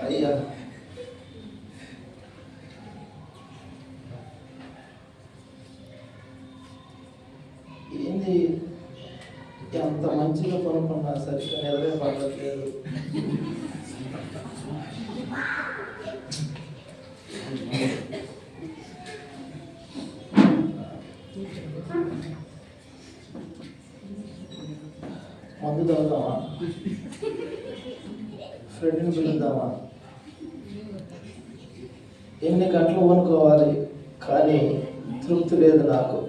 అయ్యా ఏంది ఎంత మంచిగా కొనుక్కున్నా సరిగ్గా నిద్రే పడట్లేదు. మందు తాగుదామా, ఫ్రెండ్ని పిలుద్దామా? ఎన్ని గంటలు కొనుక్కోవాలి కానీ తృప్తి లేదు నాకు.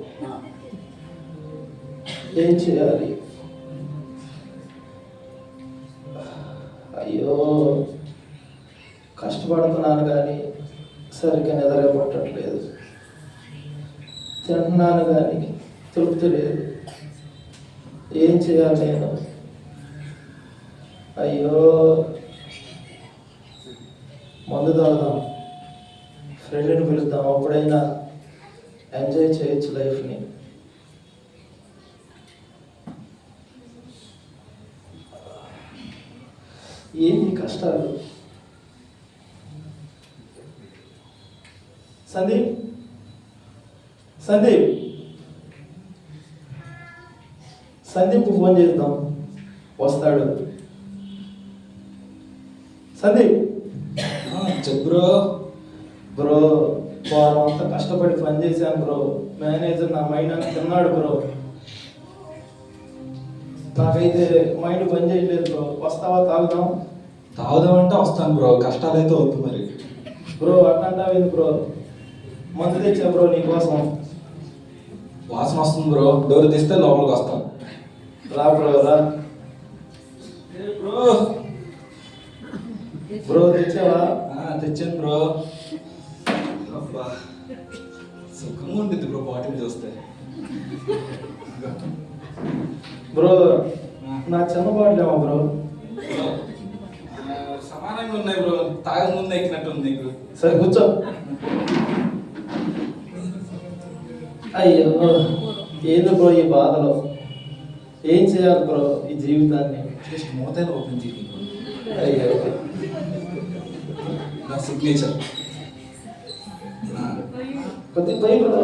ఏం చేయాలి? అయ్యో, కష్టపడుతున్నాను కానీ సరిగ్గా నిద్ర పట్టట్లేదు. తింటున్నాను కానీ తృప్తి లేదు. ఏం చేయాలి నేను? అయ్యో, మందు తాగుదాం, ఫ్రెండ్ని పిలుద్దాం, అప్పుడైనా ఎంజాయ్ చేయొచ్చు లైఫ్ని. ఏంటి కష్టాలు? సందీప్, సందీప్, సందీప్కు ఫోన్ చేద్దాం, వస్తాడు. సందీప్. చెప్పు బ్రో. బ్రో, వారం అంతా కష్టపడి పని చేశాను బ్రో. మేనేజర్ నా మైండ్ అంతా తిన్నాడు బ్రో. నాకైతే మైండ్ పని చేయలేదు బ్రో. వస్తావా? తాగుదాం. తాగుదామంటే వస్తాను బ్రో, కష్టాలైతే వద్దు మరి. బ్రో అట్లాంటావేంది బ్రో? మందు తెచ్చా బ్రో నీకోసం. వాసన వస్తుంది బ్రో, డోర్ తీస్తే లోపలికి వస్తాను. రా బ్రో, రా బ్రో. బ్రో తెచ్చావా? తెచ్చాను బ్రో. అబ్బా, సుఖంగా ఉంటుంది బ్రో బాటిల్ చూస్తే. బ్రో నా చిన్న బాటిలేమో బ్రో. సమానంగా ఉన్నాయి బ్రో, తాగ ముందు ఎక్కినట్టుంది నీకు. సరే కూర్చో. అయ్యో, ఏదో బ్రో ఈ బాధలో. ఏం చేయాలి బ్రో ఈ జీవితాన్ని? జస్ట్ మూతైనా ఓపెన్ చేయి. అయ్యో, నా సిగ్నేచర్. కొద్దిగా పోయి బ్రో.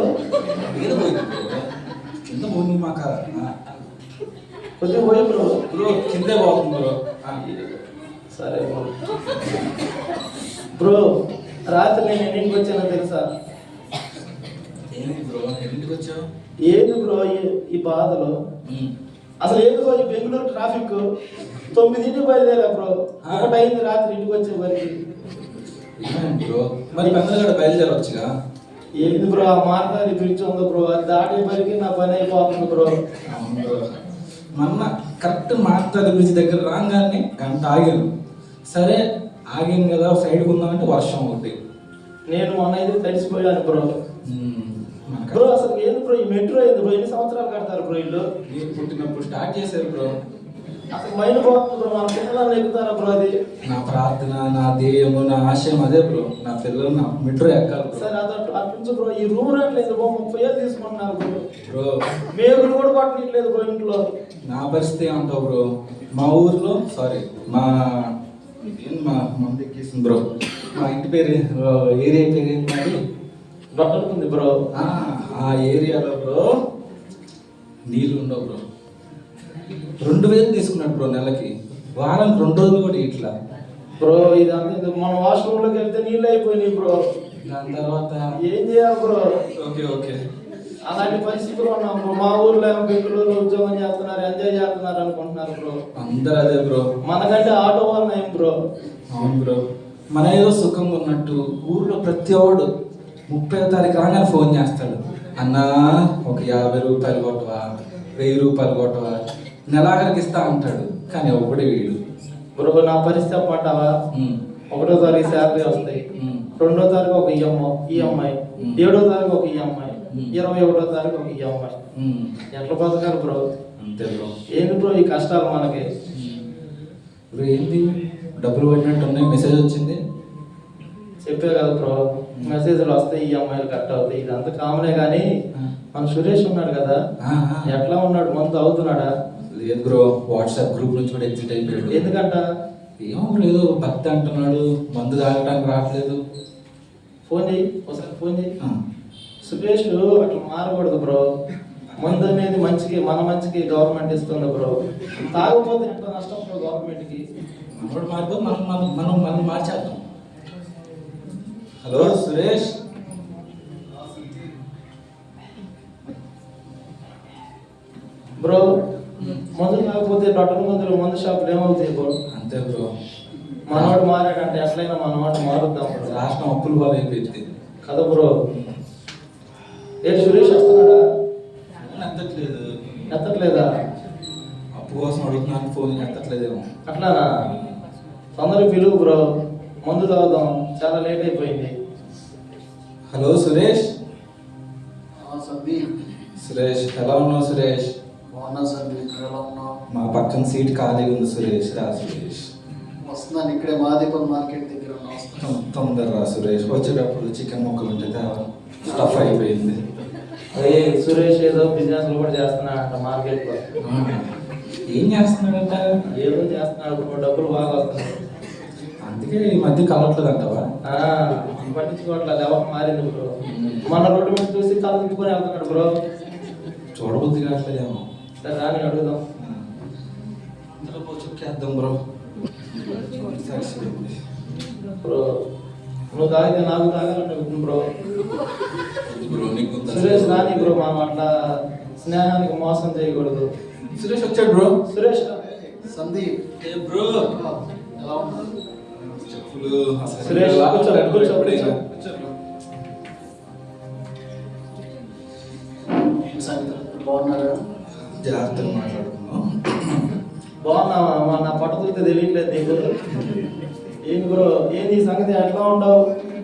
మీద పోయింది బ్రో, కింద పోయి మాక. కొద్దిగా పోయి బ్రో. బ్రో కిందే బాగుంది బ్రో. సరే బ్రో. బ్రో రాత్రి నేను ఎన్నింటికి వచ్చానో తెలుసా? ఏంటి బ్రో, ఎన్నింటికి వచ్చావు? ఏంది బ్రో ఈ బాధలో? అసలు ఏంది బ్రో ఈ బెంగళూరు ట్రాఫిక్? 9ంటికి బయలుదేరా బ్రో, 1 అయింది రాత్రి ఇంటికి వచ్చే వరకు. బ్రో మరి పెద్దగా బయలుదేరవచ్చుగా. ఏంది బ్రో ఆ మార్గాన్ని బ్రిడ్జ్ ఉంది బ్రో, అది దాటే వరకు నా పని అయిపోతుంది బ్రో. మొన్న కరెక్ట్ మార్తాది బ్రిడ్జ్ దగ్గర రాగానే గంట ఆగాను. సరే ఆగాను కదా సైడ్కి ఉందామంటే వర్షం ఒకటి. నేను మొన్న అయితే తడిసిపోయాను బ్రో. బ్రో అసలు ఏంది బ్రో ఈ మెట్రో ఏంది బ్రో? ఎన్ని సంవత్సరాలు కడతారు బ్రో ఇల్లు? నేను పుట్టినప్పుడు స్టార్ట్ చేశారు బ్రో. అసలు మైండ్ పోతుంది బ్రో. మన పిల్లలు ఎక్కుతారా బ్రో? అది నా ప్రార్థన, నా ధ్యేయము, నా ఆశయం అదే బ్రో. నా పిల్లలు నా మెట్రో ఎక్కాలి. సరే అట్లా బ్రో. ఈ రూమ్ రెంట్లేదు బ్రో, 30 ఏళ్ళు తీసుకుంటున్నారు బ్రో. బ్రో మేగులు కూడా పట్టట్లేదు బ్రో ఇంట్లో. నా పరిస్థితి ఏమంటావు బ్రో? మా ఊర్లో మా మంది ఎక్కేసింది బ్రో. మా ఇంటి పేరు ఏరియా పేరు ఏంటంటే దొడ్డుంది బ్రో. ఆ ఏరియాలో బ్రో నీళ్ళు ఉండవు బ్రో. 2000 తీసుకున్నాడు బ్రో నెలకి. వారానికి 2 రోజులు కూడా ఇట్లా బ్రో. ఇదంతా మన వాష్రూమ్లోకి వెళ్తే నీళ్ళు అయిపోయినాయి బ్రో. దాని తర్వాత ఏం చేయాలి బ్రో? ఓకే అలాంటి పరిస్థితులు ఉన్నాం బ్రో. మా ఊర్లో బెంగళూరు ఉద్యోగం చేస్తున్నారు, ఎంజాయ్ చేస్తున్నారు అనుకుంటున్నారు బ్రో. అందరూ అదే బ్రో. మనకంటే ఆటో వాళ్ళు నయం బ్రో. అవును బ్రో, మన ఏదో సుఖంగా ఉన్నట్టు ఊర్లో ప్రతి ఒడు 30వ తారీఖు రాగానే ఫోన్ చేస్తాడు. అన్నా ఒక 50 రూపాయలు కొట్టవా, 1000 రూపాయలు కొట్టవా, నెలాఖరికి ఇస్తా అంటాడు. కానీ ఒకటి వీడు బ్రో. నా పరిస్థితి అప్పంటావా? 1వ తారీఖు శాలరీ వస్తాయి, 2వ తారీఖు ఒక ఈఎంఐ, 7వ తారీఖు ఒక ఈఎంఐ, 21వ తారీఖు ఒక ఈఎంఐ. ఎట్లా బతకాలి బ్రో? అంతే బ్రో. ఏంది బ్రో ఈ కష్టాలు మనకి? ఇప్పుడు ఏంటి డబ్బులు పడినట్టు ఉన్నాయి, మెసేజ్ వచ్చింది. చెప్పే కదా బ్రో, మెసేజ్లు వస్తాయి, ఈఎంఐలు కట్ అవుతాయి, ఇదంతా కామనే. కానీ మన సురేష్ ఉన్నాడు కదా, ఎట్లా ఉన్నాడు? మందు అవుతున్నాడా? లేదు బ్రో, వాట్సాప్ గ్రూప్ నుంచి కూడా ఎగ్జిట్ అయిపోయాడు. ఎందుకంట? ఏమో లేదు, భక్తి అంటున్నాడు, మందు తాగడానికి రావట్లేదు. ఫోన్ చేయి, ఒకసారి ఫోన్ చేయి. సురేష్ అట్లా మారకూడదు బ్రో. మందు అనేది మంచికి, మన మంచికి గవర్నమెంట్ ఇస్తుంది బ్రో. తాగకపోతే ఎంత నష్టం బ్రో గవర్నమెంట్కి. మనోడు మారిపో, మనం మార్చేద్దాం. హలో సురేష్. బ్రో మందు తాగకపోతే డాక్టర్ మందు షాపులు ఏమవుతాయి బ్రో? అంతే బ్రో, మనవాడు మారాడంటే ఎట్లయినా మనవాడు మారుద్దాం. రాష్ట్రం అప్పులు బాగా అయిపోయింది కదా బ్రో. ఏ సురేష్ వస్తున్నాడా? ఎత్తట్లేదా? అప్పు కోసం అడుగుతున్నాను, ఫోన్ ఎత్తట్లేదేమో. అట్లానా? తొందరగా పిలువు బ్రో, మందు తాగుదాం, చాలా లేట్ అయిపోయింది. హలో సురేష్. సందీప్. సురేష్ ఎలా ఉన్నావు సురేష్? బాగున్నా సందీప్, ఎలా ఉన్నావు? మా పక్కన సీట్ ఖాళీగా ఉంది సురేష్, రా సురేష్. వస్తున్నాను, ఇక్కడే మాదేపల్ మార్కెట్ దగ్గర ఉన్నా. తొందర రా సురేష్, వచ్చేటప్పుడు చికెన్ ముక్కలు ఉంటే తేవాలి, స్టఫ్ అయిపోయింది. అదే సురేష్ ఏదో బిజినెస్ కూడా చేస్తున్నాడంట మార్కెట్ లో. ఏం చేస్తున్నాడంట? ఏదో చేస్తున్నాడు బ్రో, డబ్బులు బాగా వస్తున్నాయి. అందుకే ఈ మధ్య కలవట్లేదు అంటావా? పట్టించుకోవట్లేదు, ఎవరు మారింది బ్రో. మన రోడ్డు మీద చూసి కళ్ళు తిప్పుకొని వెళ్తున్నాడు బ్రో. చూడబుద్ధి కావట్లేదేమో. సరే రాని అడుగుదాం. చుక్కేద్దాం బ్రో. బ్రో నువ్వు తాగితే నాకు తాగాలంటే బ్రో. సురేష్ రాని బ్రో, మనం అట్లా స్నేహానికి మోసం చేయకూడదు. సురేష్ వచ్చాడు బ్రో. సురేష్ సందీప్. బ్రో ఎలా ఉన్నావు? చెప్పులు సురేష్ బాగున్నారా? జాగ్రత్తగా మాట్లాడుకున్నాం. బాగున్నావా? నా పట్టుదలతో తెలియట్లేదు నీకు. ఏంటి బ్రో, ఏంది ఈ సంగతి? ఎట్లా ఉండవు?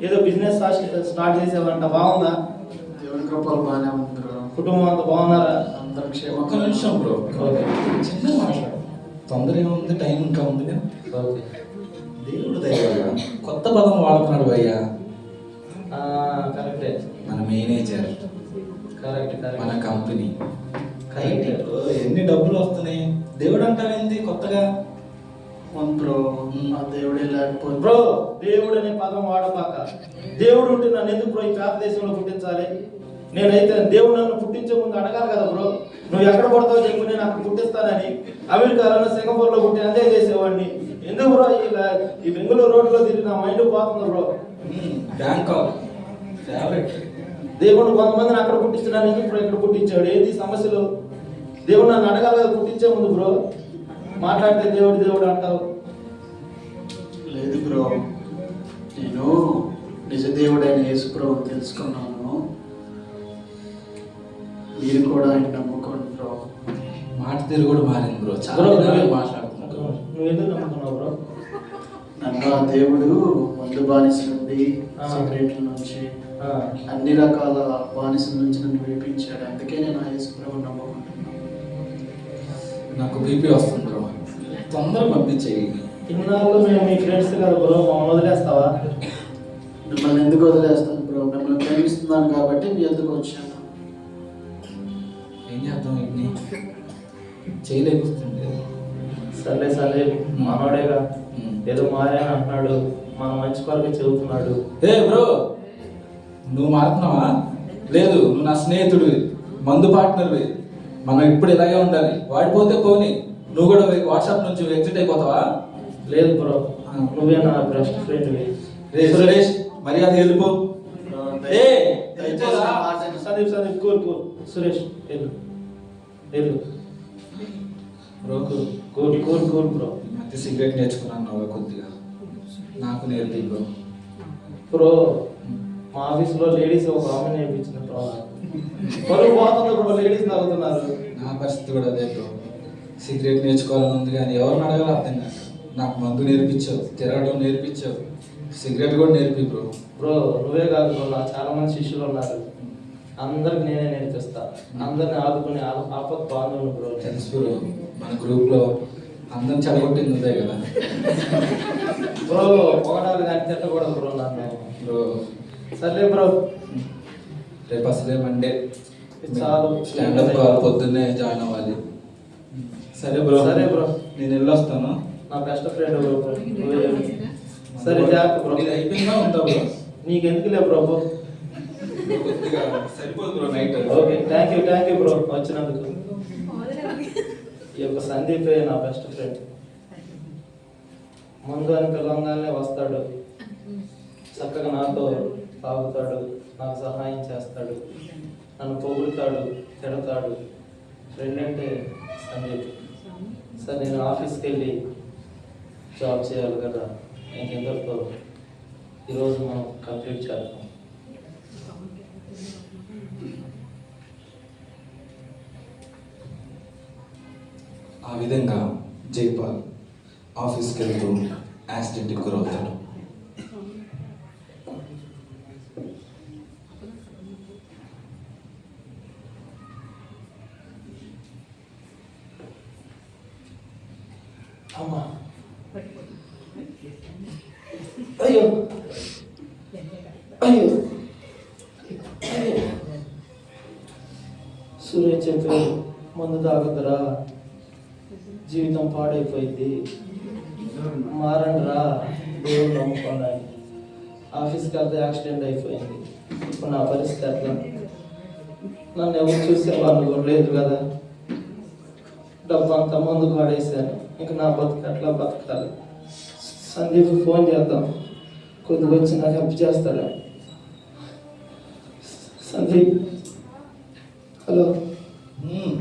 ఏదో బిజినెస్ స్టార్ట్ చేసేవారంట, బాగుందా? దేవుని కృపలు బాగానే ఉంది బ్రో. కుటుంబం అంతా బాగున్నారా? అందరం ఒక్క క్షేమంగా. నిమిషం బ్రో, ఓకే. చిన్న మాట్లాడు, తొందర ఏముంది, టైం ఇంకా ఉంది. ఓకే. దేవుడు దయవల్ల కొత్త పదం వాడుతున్నాడు భయ్యా. కరెక్టే. మన మేనేజర్, కరెక్ట్ మన కరెక్ట్ కంపెనీ, కరెక్ట్. ఎన్ని డబ్బులు వస్తున్నాయి, దేవుడు అంటావేంది కొత్తగా? అవును బ్రో, ఆ దేవుడే లేకపోతే. బ్రో దేవుడు అనే పదం వాడపాక. దేవుడు ఉంటే నన్ను ఎందుకు బ్రో ఈ భారతదేశంలో పుట్టించాలి? నేనైతే దేవుడు నన్ను పుట్టించే ముందు అడగాలి కదా బ్రో. నువ్వు ఎక్కడ పడతావు చెప్పు, నేను అక్కడ పుట్టిస్తానని. అమెరికాలో, సింగపూర్లో పుట్టి ఎంజాయ్ చేసేవాడిని. ఎందుకు బ్రో ఈ బెంగళూరు రోడ్లో తిరిగి నా మైండ్ పోతుంది బ్రో. Bangkok favourite. దేవుడు కొంతమందిని అక్కడ పుట్టించడానికి ఎందుకు ఇప్పుడు ఇక్కడ పుట్టించాడు? ఏంది సమస్యలు? దేవుడు నన్ను అడగాలి కదా పుట్టించే ముందు బ్రో. మాట్లాడితే దేవుడు దేవుడు అంటావు. లేదు బ్రో, నేను నిజ దేవుడైన యేసు ప్రభువుని తెలుసుకున్నాను. మీరు కూడా ఆయన నమ్ముకోండి బ్రో. మాట తీరు కూడా మారింది బ్రో, చాలా మాట్లాడుతున్నాడు. నువ్వు ఎందుకు నమ్ముతున్నావు బ్రో? నన్ను ఆ దేవుడు మందు బానిస నుండి, సిగరెట్ల నుంచి, అన్ని రకాల బానిసల నుంచి నన్ను విడిపించాడు. అందుకే నేను ఆ యేసు ప్రభువుని నమ్ముకుంటున్నాను. నాకు బీపీ వస్తుంది బ్రో, తొందరగా పంపించేయి. ఇన్నాళ్ళు మేము మీ ఫ్రెండ్స్ కదా బ్రో, మమ్మల్ని వదిలేస్తావా? మిమ్మల్ని ఎందుకు వదిలేస్తాను బ్రో? మిమ్మల్ని ప్రేమిస్తున్నాను కాబట్టి మీ ఎందుకు వచ్చాను. ఏం చేద్దాం, వీటిని చేయలేకపోతుంది. సర్లే సర్లే, మనోడేగా, ఏదో మారాని అంటున్నాడు, మన మంచి కొరకు చెబుతున్నాడు. ఏ బ్రో, నువ్వు మారుతున్నావా? లేదు, నువ్వు నా స్నేహితుడివి, మందు పార్ట్నర్వి. మనం ఇప్పుడు ఇలాగే ఉండాలి. వాడిపోతే పోనీ, నువ్వు కూడా వాట్సాప్ నుంచి ఎగ్జిట్ అయిపోతావా? లేదు బ్రో, నువ్వే నా బెస్ట్ ఫ్రెండ్. సురేష్ మర్యాద వెళ్ళిపో. Sandeep Sandeep cool cool. సురేష్ వెళ్ళు వెళ్ళు bro. Cool cool cool bro. మధ్య సిగరెట్ నేర్చుకున్నాను కొద్దిగా, నాకు నేర్పి బ్రో. బ్రో మా ఆఫీస్లో లేడీస్ ఒక ఆమె నేర్పించింది బ్రో. పరుగు పోతుంది బ్రో, లేడీస్ తాగుతున్నారు. నా పరిస్థితి కూడా అదే బ్రో. సిగరెట్ నేర్చుకోవాలని ఉంది కానీ ఎవరిని అడగాలో అర్థం కాదు. నాకు మందు నేర్పించావు, తిరగడం నేర్పించావు, సిగరెట్ కూడా నేర్పి బ్రో. బ్రో నువ్వే కాదు బ్రో, నాకు చాలా మంది శిష్యులు ఉన్నారు. అందరికి నేనే నేర్పిస్తా. అందరిని ఆదుకునే ఆపత్ బాంధవులు బ్రో. తెలుసు బ్రో, మన గ్రూప్లో అందరం చెడగొట్టింది ఉందే కదా. బ్రో పొగడాలి కానీ తిట్టకూడదు బ్రో నన్ను. బ్రో సర్లే బ్రో, రేపు అసలే మండే, చాలు. స్టాండప్ కాల్ పొద్దున్నే జాయిన్ అవ్వాలి. సరే బ్రో, సరే బ్రో, నేను వెళ్ళొస్తాను. నా బెస్ట్ ఫ్రెండ్ బ్రో. సరే జాగ్రత్త బ్రో. ఇది అయిపోయిందా ఉందా బ్రో? నీకెందుకులే బ్రో. కొద్దిగా సరిపోదు bro night. Okay, thank you bro వచ్చినందుకు. ఈ యొక్క సందీపే నా బెస్ట్ ఫ్రెండ్. ముందు అని పిలవంగానే వస్తాడు, చక్కగా నాతో తాగుతాడు, నాకు సహాయం చేస్తాడు, నన్ను పొగుడుతాడు, తిడతాడు. ఫ్రెండ్ అంటే సందీప్. సార్ నేను ఆఫీస్కి వెళ్ళి జాబ్ చేయాలి కదా, ఇంకెందరితో ఈరోజు మనం కంప్లీట్ చేద్దాం. ఆ విధంగా జైపాల్ ఆఫీస్కి వెళ్తూ యాక్సిడెంట్కి గురవుతాడు. అమ్మా, అయ్యో అయ్యో అయ్యో. సురేష్ చెప్పారు, మందు తాగుతురా, జీవితం పాడైపోయింది, మారండిరా, దేవుడు నమ్ముకోండి. ఆఫీస్కి వెళ్తే యాక్సిడెంట్ అయిపోయింది. ఇప్పుడు నా పరిస్థితి ఎట్లా? నన్ను ఎవరు చూసేవాళ్ళు కూడా లేదు కదా. డబ్బు అంతా ముందు పాడేశాను, ఇంక నా బతుకు ఎట్లా బతకాలి? సందీప్ ఫోన్ చేద్దాం, కొద్దిగా వచ్చి నాకు హెల్ప్ చేస్తాడా? సందీప్, హలో.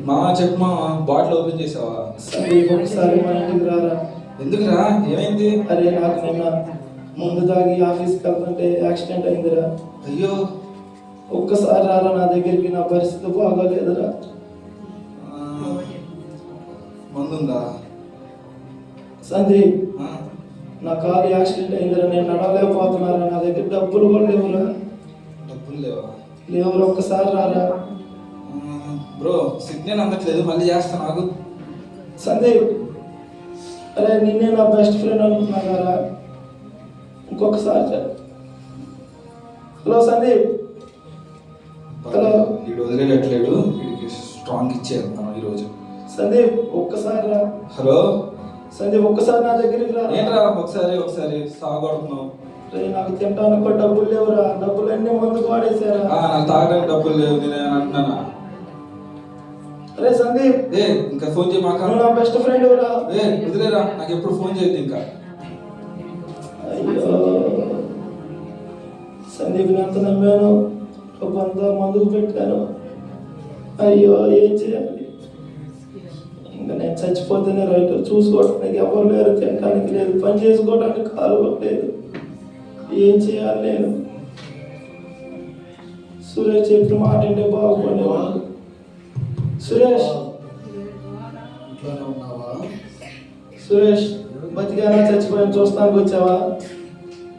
మా చెప్పు మా, బాటిల్ ఓపెన్ చేసావా? సందీప్ ఒకసారి మా ఇంటికి రారా. ఎందుకురా, ఏమైంది? అరే నాకు నిన్న ముందు తాగి ఆఫీస్కి వెళ్తుంటే యాక్సిడెంట్ అయిందిరా. అయ్యో, ఒక్కసారి రారా నా దగ్గరికి, నా పరిస్థితి బాగోలేదురా. మందుందా? సందీప్, నా కాలు యాక్సిడెంట్ అయిందిరా, నేను నడవలేకపోతున్నారా, నా దగ్గర డబ్బులు కూడా లేవురా. డబ్బులు లేవా? లేవురా, ఒక్కసారి రారా. బ్రో సిగ్నల్ అందట్లేదు, మళ్ళీ చేస్తాను నాకు. సందీప్, అరే నిన్నే నా బెస్ట్ ఫ్రెండ్ అనుకున్నా కదా, ఇంకొకసారి. హలో సందీప్. హలో. వీడు వదిలేయట్లేడు, వీడికి స్ట్రాంగ్ ఇచ్చేస్తాను ఈరోజు. సందీప్ ఒక్కసారి రా. హలో సందీప్ ఒక్కసారి నా దగ్గరికి రా. ఏంట్రా ఒకసారి సాగొడుతున్నావు? నాకు తింటాను కూడా డబ్బులు లేవురా, డబ్బులు అన్ని ముందుకు వాడేసారా. నాకు తాగడానికి డబ్బులు లేవు, నేను అంటున్నానా? అరే సందీప్, ఇంకా ఫోన్ చేయ మాకు. నా బెస్ట్ ఫ్రెండ్ రా. వదిలేరా, నాకు ఎప్పుడు ఫోన్ చేయొద్దు ఇంకా. అయ్యో సందీప్, ఎంత నమ్మాను, డబ్బంతా మందుకు పెట్టాను. అయ్యో ఏం చేయాలి? ఇంకా నేను చచ్చిపోతేనే రైట్. చూసుకోవడానికి ఎవరు లేరు, తినడానికి లేదు, పని చేసుకోవడానికి కాలు లేదు. ఏం చేయాలి నేను? సురేష్ చెప్పిన మాట అంటే బాగుపడేవాడు. సురేష్, ఇంట్లోనే ఉన్నావా? సురేష్ బతికానా చచ్చిపోయాను చూస్తానికి వచ్చావా?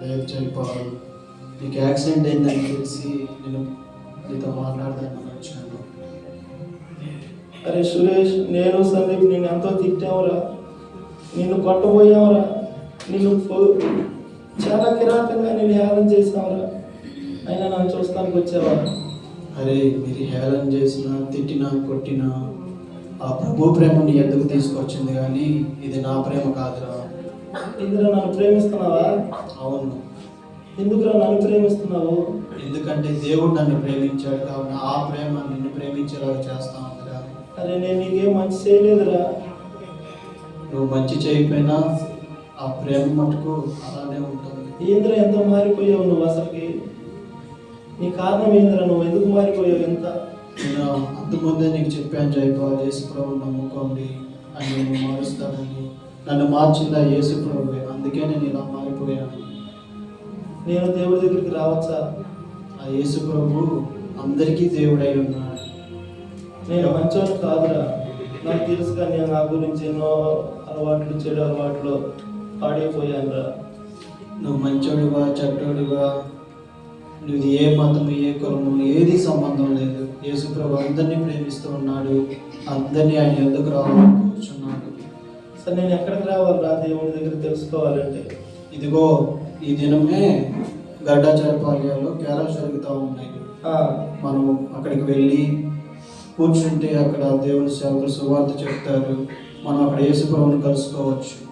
లేదు జైపాల్, నీకు యాక్సిడెంట్ అయిందని తెలిసి నేను నీతో మాట్లాడదామని వచ్చాను. అరే సురేష్, నేను సందీప్ నిన్ను ఎంతో తిట్టావురా, నిన్ను కొట్టబోయావురా, నిన్ను చాలా కిరాతంగా నేను హేళన చేసావురా, అయినా నన్ను చూస్తానికి వచ్చావా? అరే మీరు హేళన చేసినా తిట్టినా కొట్టినా ఆ ప్రభు ప్రేమ నీ ఎందుకు తీసుకొచ్చింది, కానీ ఇది నా ప్రేమ కాదురా. ఇందులో నన్ను ప్రేమిస్తున్నావా? అవును. ఎందుకురా నన్ను ప్రేమిస్తున్నావు? ఎందుకంటే దేవుడు నన్ను ప్రేమించాడు, కావున ఆ ప్రేమ నిన్ను ప్రేమించేలాగా చేస్తా ఉందిరా. అరే నేను నీకేం మంచి చేయలేదురా. నువ్వు మంచి చేయకపోయినా ఆ ప్రేమ మటుకు అలానే ఉంటుంది. ఏంద్రా ఎంత మారిపోయావు నువ్వు అసలుకి? నీ కారణం ఏంద్రా, నువ్వు ఎందుకు మారిపోయావు ఎంత? నేను అంతకుముందే నీకు చెప్పాను జైపాల్, యేసు ప్రభువుని నమ్ముకోండి అని నేను మారుస్తానని. నన్ను మార్చిందా యేసు ప్రభువే, అందుకే నేను ఇలా మారిపోయాను. నేను దేవుడి దగ్గరికి రావచ్చా? ఆ యేసు ప్రభు అందరికీ దేవుడై ఉన్నాడు. నేను మంచోని కాదురా, నాకు తెలుసుగా. నేను నా గురించి ఎన్నో అలవాట్లు, చెడు అలవాట్లు పాడైపోయాను రా. నువ్వు మంచోడివా చెడ్డోడివా, నువ్వు ఏ మతం ఏ కులము ఏది సంబంధం లేదు. యేసు ప్రభు అందరినీ ప్రేమిస్తూ ఉన్నాడు, అందరినీ ఆయన ఎందుకు రావాలని కూర్చున్నాడు. సరే నేను ఎక్కడికి రావాలిరా దేవుడి దగ్గర తెలుసుకోవాలంటే? ఇదిగో ఈ దినమే గడ్డాచారపాళ్యాలో క్యారల్స్ జరుగుతూ ఉన్నాయి. ఆ, మనం అక్కడికి వెళ్ళి కూర్చుంటే అక్కడ దేవుని సేవకులు సువార్త చెప్తారు. మనం అక్కడ యేసుప్రభువుని కలుసుకోవచ్చు.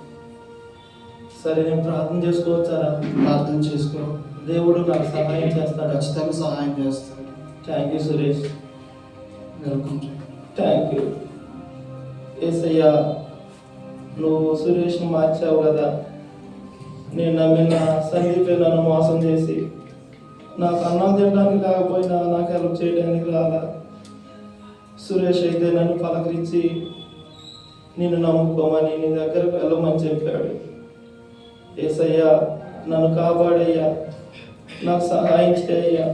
సరే నేను ప్రార్థన చేసుకోవచ్చారా? ప్రార్థన చేసుకో. దేవుడు నాకు సహాయం చేస్తాడు. ఖచ్చితంగా సహాయం చేస్తాడు. Thank you Suresh. Welcome. Thank you యేసయ్యా. నువ్వు సురేష్ని మార్చావు కదా. నేను నమ్మిన సందీపే నన్ను మోసం చేసి నాకు అన్నం తినడానికి కాకపోయినా నాకు హెల్ప్ చేయడానికి రాలా. సురేష్ అయితే నన్ను పలకరించి నిన్ను నమ్ముకోమని నీ దగ్గరకు వెళ్ళమని చెప్పాడు. యేసయ్యా నన్ను కాపాడయ్యా, నాకు సహాయం చేయ్యా.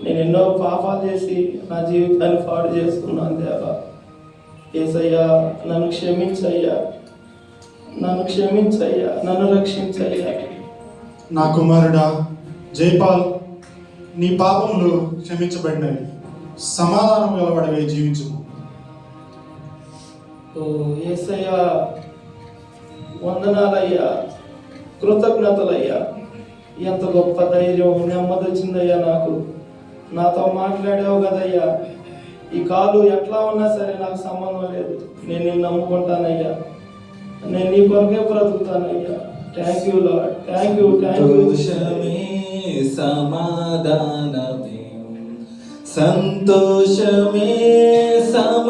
నేను ఎన్నో పాపాలు చేసి నా జీవితాన్ని పాడు చేసుకున్నాను దేవా. యేసయ్యా నన్ను క్షమించయ్యా, నన్ను క్షమించయ్యా, నన్ను రక్షించయ్యా. నా కుమారుడా జైపాల్, నీ పాపములు క్షమించబడినవి. సమాధానం గలవాడవే జీవించుము. ఓ యేసయ్యా వందనాలయ్యా, కృతజ్ఞతలయ్యా. ఎంత గొప్ప ధైర్యం, నెమ్మది వచ్చిందయ్యా నాకు. నాతో మాట్లాడావు కదయ్యా. ఈ కాలు ఎట్లా ఉన్నా సరే నాకు సంబంధం లేదు. నేను నిన్ను నమ్ముకుంటానయ్యా. నేను నీ కొరకే బ్రతుకుతానయ్యా. Thank you lord. Thank you, thank you. సంతోషమే సమాధానమే, సంతోషమే